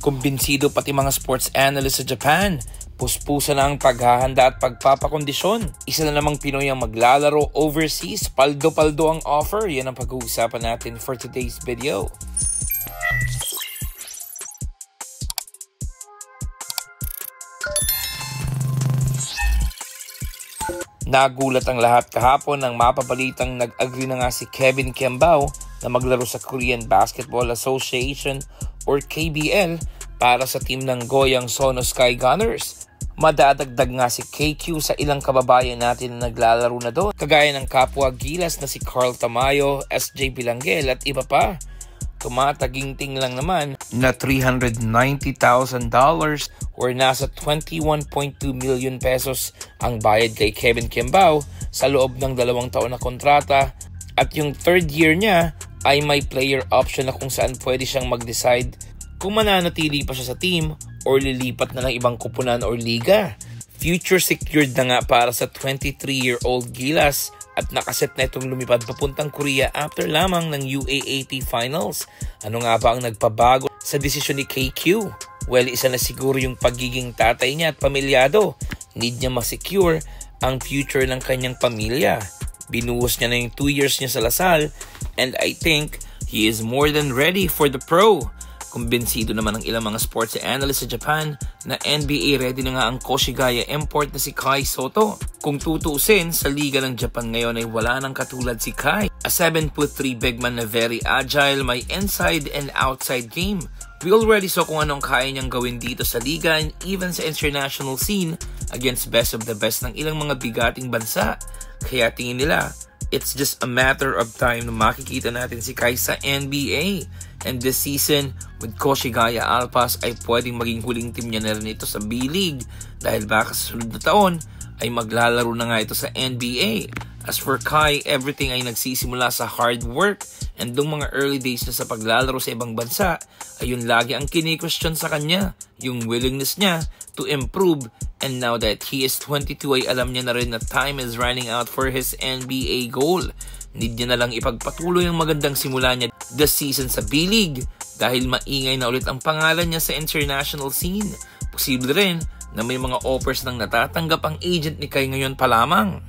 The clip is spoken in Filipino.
Kumbinsido pati mga sports analysts sa Japan. Puspusa na ang paghahanda at pagpapakondisyon. Isa na namang Pinoy ang maglalaro overseas. Paldo-paldo ang offer. Yan ang pag-uusapan natin for today's video. Nagulat ang lahat kahapon nang mapabalitang nag-agree na nga si Kevin Kembao na maglaro sa Korean Basketball Association or KBL para sa team ng Goyang Sono Sky Gunners. Madadagdag nga si KQ sa ilang kababayan natin na naglalaro na doon, kagaya ng kapwa Gilas na si Carl Tamayo, SJ Bilanggel at iba pa. Tumataginting lang naman na $390,000 or nasa 21.2 million pesos ang bayad kay Kevin Kembao sa loob ng 2 taon na kontrata, at yung third year niya ay may player option na kung saan pwede siyang mag-decide kung mananatili pa siya sa team or lilipat na ng ibang kupunan or liga. Future secured na nga para sa 23-year-old Gilas at nakaset na itong lumipad papuntang Korea after lamang ng UAAP Finals. Ano nga ba ang nagpabago sa desisyon ni KQ? Well, isa na siguro yung pagiging tatay niya at pamilyado. Need niya ma-secure ang future ng kanyang pamilya. Binuhos niya na yung 2 years niya sa Lasal and I think he is more than ready for the pro. Kumbinsido naman ang ilang mga sports analysts sa Japan na NBA ready na nga ang Koshigaya import na si Kai Soto. Kung tutuusin, sa liga ng Japan ngayon ay wala nang katulad si Kai. A 7'3" big man na very agile, may inside and outside game. We already saw kung anong kaya niyang gawin dito sa liga and even sa international scene against best of the best ng ilang mga bigating bansa. Kaya tingin nila, it's just a matter of time na makikita natin si Kai sa NBA. And this season, with Koshigaya Alpas ay pwedeng maging huling team niya na rin ito sa B-League dahil baka sa sunod na taon ay maglalaro na nga ito sa NBA. As for Kai, everything ay nagsisimula sa hard work and yung mga early days na sa paglalaro sa ibang bansa ay yun lagi ang kini-question sa kanya, yung willingness niya to improve, and now that he is 22 ay alam niya na rin na time is running out for his NBA goal. Need niya na lang ipagpatuloy ang magandang simula niya this season sa B-League dahil maingay na ulit ang pangalan niya sa international scene. Posible rin na may mga offers nang natatanggap ang agent ni Kai ngayon pa lamang.